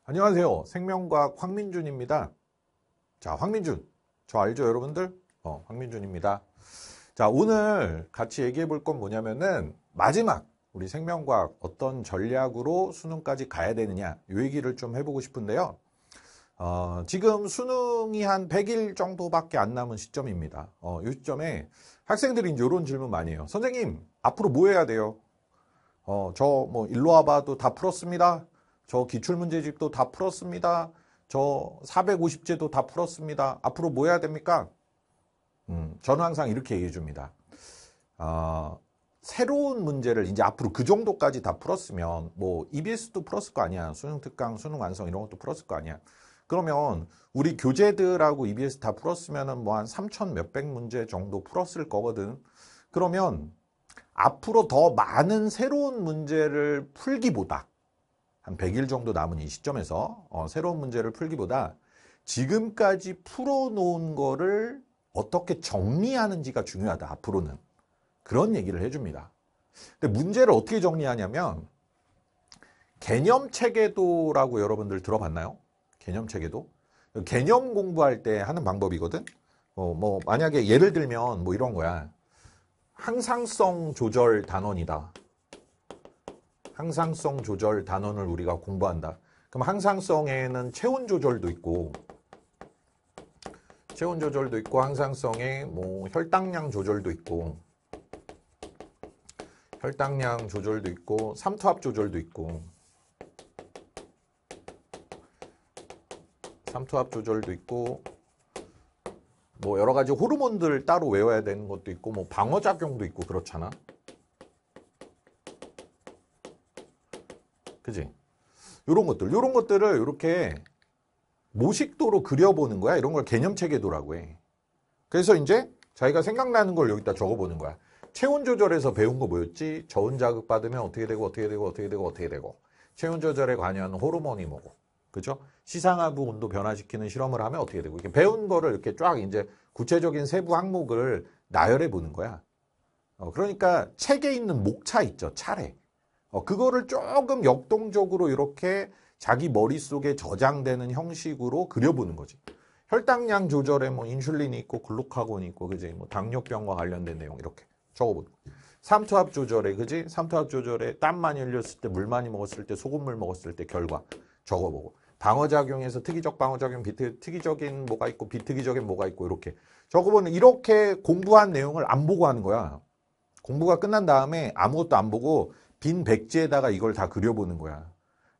안녕하세요. 생명과학 황민준입니다. 자, 황민준. 저 알죠, 여러분들? 황민준입니다. 자, 오늘 같이 얘기해 볼 건 뭐냐면은 마지막 우리 생명과학 어떤 전략으로 수능까지 가야 되느냐 이 얘기를 좀 해보고 싶은데요. 지금 수능이 한 100일 정도밖에 안 남은 시점입니다. 이 시점에 학생들이 이제 이런 질문 많이 해요. 선생님, 앞으로 뭐 해야 돼요? 저 뭐 일로 와봐도 다 풀었습니다. 저 기출문제집도 다 풀었습니다. 저 450제도 다 풀었습니다. 앞으로 뭐 해야 됩니까? 저는 항상 이렇게 얘기해 줍니다. 새로운 문제를 이제 앞으로 그 정도까지 다 풀었으면 뭐 EBS도 풀었을 거 아니야. 수능 특강, 수능 완성 이런 것도 풀었을 거 아니야. 그러면 우리 교재들하고 EBS 다 풀었으면은 뭐 한 3,000 몇백 문제 정도 풀었을 거거든. 그러면 앞으로 더 많은 새로운 문제를 풀기보다 한 100일 정도 남은 이 시점에서 새로운 문제를 풀기보다 지금까지 풀어놓은 거를 어떻게 정리하는지가 중요하다. 앞으로는. 그런 얘기를 해줍니다. 근데 문제를 어떻게 정리하냐면 개념체계도라고 여러분들 들어봤나요? 개념체계도? 개념 공부할 때 하는 방법이거든. 뭐 만약에 예를 들면 뭐 이런 거야. 항상성 조절 단원이다. 항상성 조절 단원을 우리가 공부한다. 그럼 항상성에는 체온 조절도 있고 항상성에 뭐 혈당량 조절도 있고 삼투압 조절도 있고 뭐 여러 가지 호르몬들 따로 외워야 되는 것도 있고 뭐 방어작용도 있고 그렇잖아. 그지? 요런 것들을 이렇게 모식도로 그려보는 거야. 이런 걸 개념체계도라고 해. 그래서 이제 자기가 생각나는 걸 여기다 적어보는 거야. 체온 조절에서 배운 거 뭐였지? 저온 자극 받으면 어떻게 되고. 체온 조절에 관여하는 호르몬이 뭐고. 그죠? 시상하부 온도 변화시키는 실험을 하면 어떻게 되고. 이렇게 배운 거를 이렇게 쫙 이제 구체적인 세부 항목을 나열해 보는 거야. 그러니까 책에 있는 목차 있죠. 차례. 그거를 조금 역동적으로 이렇게 자기 머릿속에 저장되는 형식으로 그려보는 거지. 혈당량 조절에 뭐 인슐린이 있고 글루카곤이 있고 그지? 뭐 당뇨병과 관련된 내용 이렇게 적어보는 거지. 삼투압 조절에 그지? 삼투압 조절에 땀 많이 흘렸을 때, 물 많이 먹었을 때, 소금물 먹었을 때 결과 적어보고. 방어작용에서 특이적 방어작용, 특이적인 뭐가 있고 비특이적인 뭐가 있고 이렇게 적어보는 이렇게 공부한 내용을 안 보고 하는 거야. 공부가 끝난 다음에 아무것도 안 보고 빈 백지에다가 이걸 다 그려보는 거야.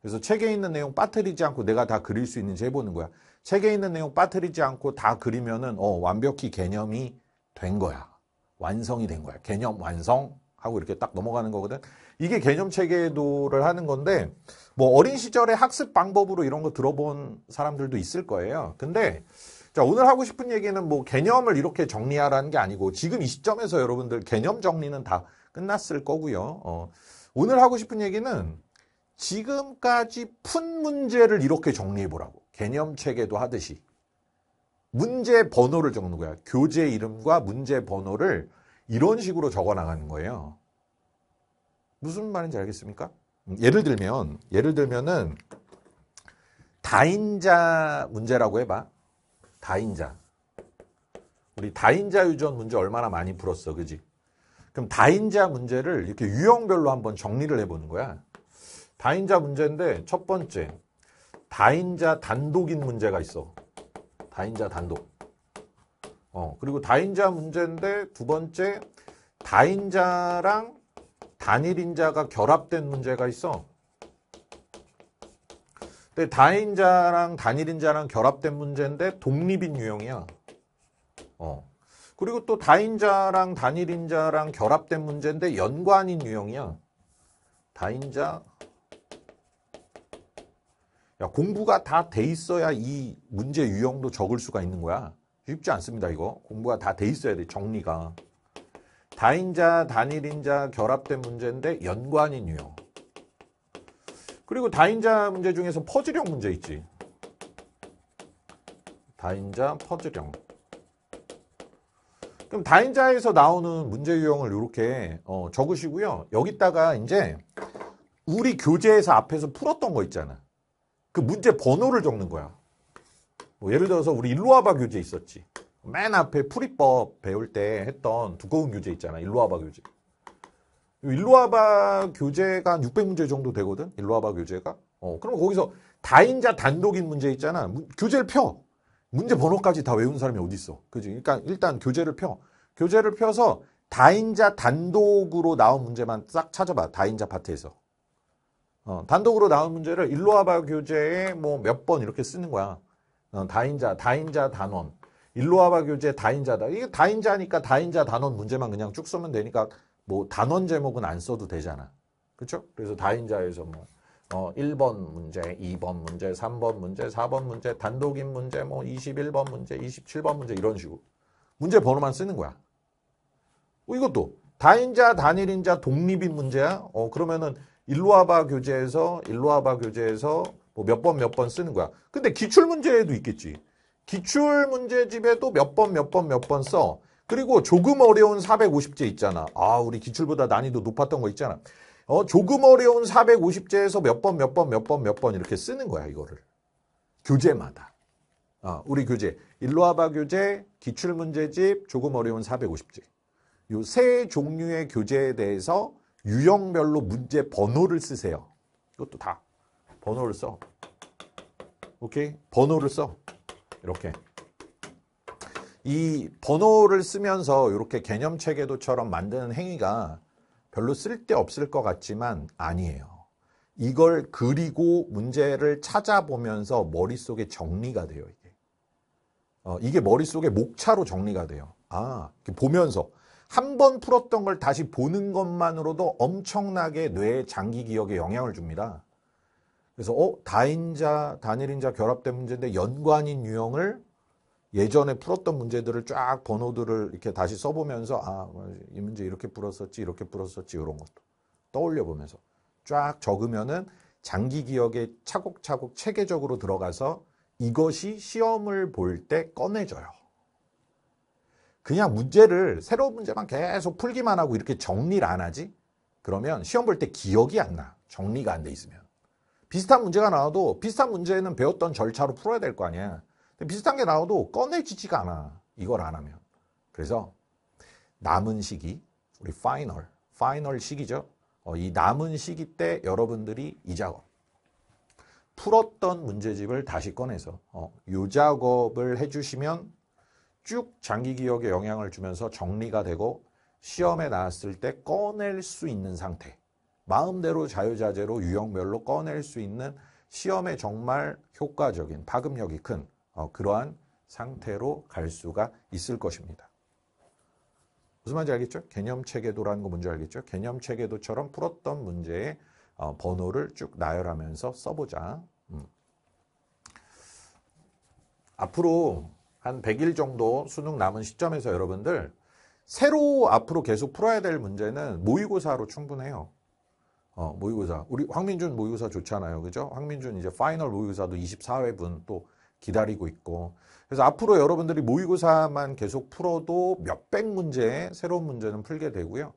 그래서 책에 있는 내용 빠뜨리지 않고 내가 다 그릴 수 있는지 해보는 거야. 책에 있는 내용 빠뜨리지 않고 다 그리면은 완벽히 개념이 된 거야. 완성이 된 거야. 개념 완성하고 이렇게 딱 넘어가는 거거든. 이게 개념 체계도를 하는 건데 뭐 어린 시절의 학습 방법으로 이런 거 들어본 사람들도 있을 거예요. 근데 자, 오늘 하고 싶은 얘기는 뭐 개념을 이렇게 정리하라는 게 아니고 지금 이 시점에서 여러분들 개념 정리는 다 끝났을 거고요. 오늘 하고 싶은 얘기는 지금까지 푼 문제를 이렇게 정리해 보라고. 개념 체계도 하듯이. 문제 번호를 적는 거야. 교재 이름과 문제 번호를 이런 식으로 적어 나가는 거예요. 무슨 말인지 알겠습니까? 예를 들면은 다인자 문제라고 해봐. 다인자. 우리 다인자 유전 문제 얼마나 많이 풀었어, 그지? 그럼 다인자 문제를 이렇게 유형별로 한번 정리를 해보는 거야. 다인자 문제인데 첫 번째, 다인자 단독인 문제가 있어. 다인자 단독. 그리고 다인자 문제인데 두 번째, 다인자랑 단일인자가 결합된 문제가 있어. 근데 다인자랑 단일인자랑 결합된 문제인데 독립인 유형이야. 그리고 또 다인자랑 단일인자랑 결합된 문제인데 연관인 유형이야. 다인자. 야, 공부가 다 돼 있어야 이 문제 유형도 적을 수가 있는 거야. 쉽지 않습니다, 이거. 공부가 다 돼 있어야 돼, 정리가. 다인자, 단일인자 결합된 문제인데 연관인 유형. 그리고 다인자 문제 중에서 퍼즐형 문제 있지. 다인자, 퍼즐형. 그럼 다인자에서 나오는 문제 유형을 이렇게 적으시고요. 여기다가 이제 우리 교재에서 앞에서 풀었던 거 있잖아. 그 문제 번호를 적는 거야. 뭐 예를 들어서 우리 일로 와봐 교재 있었지. 맨 앞에 풀이법 배울 때 했던 두꺼운 교재 있잖아. 일로 와봐 교재. 일로 와봐 교재가 한 600문제 정도 되거든. 일로 와봐 교재가. 그럼 거기서 다인자 단독인 문제 있잖아. 교재를 펴. 문제 번호까지 다 외운 사람이 어디 있어. 그지? 그러니까 일단 교재를 펴. 교재를 펴서 다인자 단독으로 나온 문제만 싹 찾아봐. 다인자 파트에서. 단독으로 나온 문제를 일로 와봐 교재에 뭐 몇 번 이렇게 쓰는 거야. 다인자 단원. 일로 와봐 교재 다인자다. 이게 다인자니까 다인자 단원 문제만 그냥 쭉 쓰면 되니까 뭐 단원 제목은 안 써도 되잖아. 그렇죠? 그래서 다인자에서 뭐 1번 문제, 2번 문제, 3번 문제, 4번 문제, 단독인 문제, 뭐 21번 문제, 27번 문제 이런 식으로 문제 번호만 쓰는 거야. 이것도 다인자, 단일인자, 독립인 문제야. 그러면은 일로 와봐 교재에서 뭐 몇 번 쓰는 거야. 근데 기출 문제에도 있겠지. 기출 문제집에도 몇 번 써. 그리고 조금 어려운 450제 있잖아. 우리 기출보다 난이도 높았던 거 있잖아. 조금 어려운 450제에서 몇 번 이렇게 쓰는 거야, 이거를. 교재마다. 우리 교재. 일로 와봐 교재, 기출 문제집, 조금 어려운 450제. 요 세 종류의 교재에 대해서 유형별로 문제 번호를 쓰세요. 이것도 다 번호를 써. 오케이? 번호를 써. 이렇게. 이 번호를 쓰면서 이렇게 개념 체계도처럼 만드는 행위가 별로 쓸데없을 것 같지만 아니에요. 이걸 그리고 문제를 찾아보면서 머릿속에 정리가 돼요. 이게 머릿속에 목차로 정리가 돼요. 보면서 한 번 풀었던 걸 다시 보는 것만으로도 엄청나게 뇌의 장기 기억에 영향을 줍니다. 그래서 다인자, 단일인자 결합된 문제인데 연관인 유형을 예전에 풀었던 문제들을 쫙 번호들을 이렇게 다시 써보면서 이 문제 이렇게 풀었었지 이런 것도 떠올려 보면서 쫙 적으면은 장기 기억에 차곡차곡 체계적으로 들어가서 이것이 시험을 볼 때 꺼내져요. 그냥 문제를 새로운 문제만 계속 풀기만 하고 이렇게 정리를 안 하지? 그러면 시험 볼 때 기억이 안 나. 정리가 안 돼 있으면. 비슷한 문제가 나와도 비슷한 문제는 배웠던 절차로 풀어야 될 거 아니야. 근데 비슷한 게 나와도 꺼내지지가 않아. 이걸 안 하면. 그래서 남은 시기, 우리 파이널 시기죠. 이 남은 시기 때 여러분들이 이 작업, 풀었던 문제집을 다시 꺼내서 이 작업을 해주시면 쭉 장기 기억에 영향을 주면서 정리가 되고 시험에 나왔을 때 꺼낼 수 있는 상태, 마음대로 자유자재로 유형별로 꺼낼 수 있는 시험에 정말 효과적인 파급력이 큰 그러한 상태로 갈 수가 있을 것입니다. 무슨 말인지 알겠죠? 개념체계도라는 거 뭔지 알겠죠? 개념체계도처럼 풀었던 문제의 번호를 쭉 나열하면서 써보자. 앞으로 한 100일 정도 수능 남은 시점에서 여러분들 새로 앞으로 계속 풀어야 될 문제는 모의고사로 충분해요. 모의고사. 우리 황민준 모의고사 좋잖아요. 그죠? 황민준 이제 파이널 모의고사도 24회분 또 기다리고 있고. 그래서 앞으로 여러분들이 모의고사만 계속 풀어도 몇백 문제의 새로운 문제는 풀게 되고요.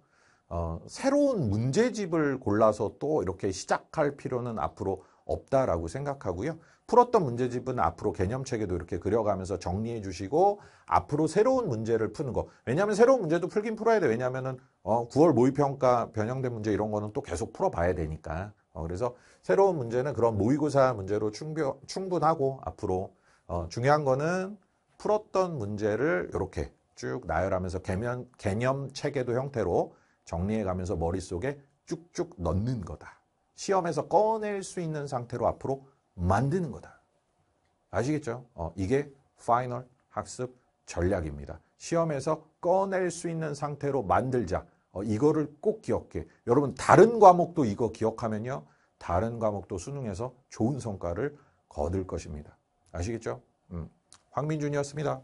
새로운 문제집을 골라서 또 이렇게 시작할 필요는 앞으로 없다라고 생각하고요. 풀었던 문제집은 앞으로 개념체계도 이렇게 그려가면서 정리해 주시고 앞으로 새로운 문제를 푸는 거. 왜냐하면 새로운 문제도 풀긴 풀어야 돼. 왜냐하면은 9월 모의평가 변형된 문제 이런 거는 또 계속 풀어봐야 되니까. 그래서 새로운 문제는 그런 모의고사 문제로 충분하고 앞으로 중요한 거는 풀었던 문제를 이렇게 쭉 나열하면서 개념체계도 형태로 정리해가면서 머릿속에 쭉쭉 넣는 거다. 시험에서 꺼낼 수 있는 상태로 앞으로 만드는 거다. 아시겠죠? 이게 파이널 학습 전략입니다. 시험에서 꺼낼 수 있는 상태로 만들자. 이거를 꼭 기억해. 여러분 다른 과목도 이거 기억하면요. 다른 과목도 수능에서 좋은 성과를 거둘 것입니다. 아시겠죠? 황민준이었습니다.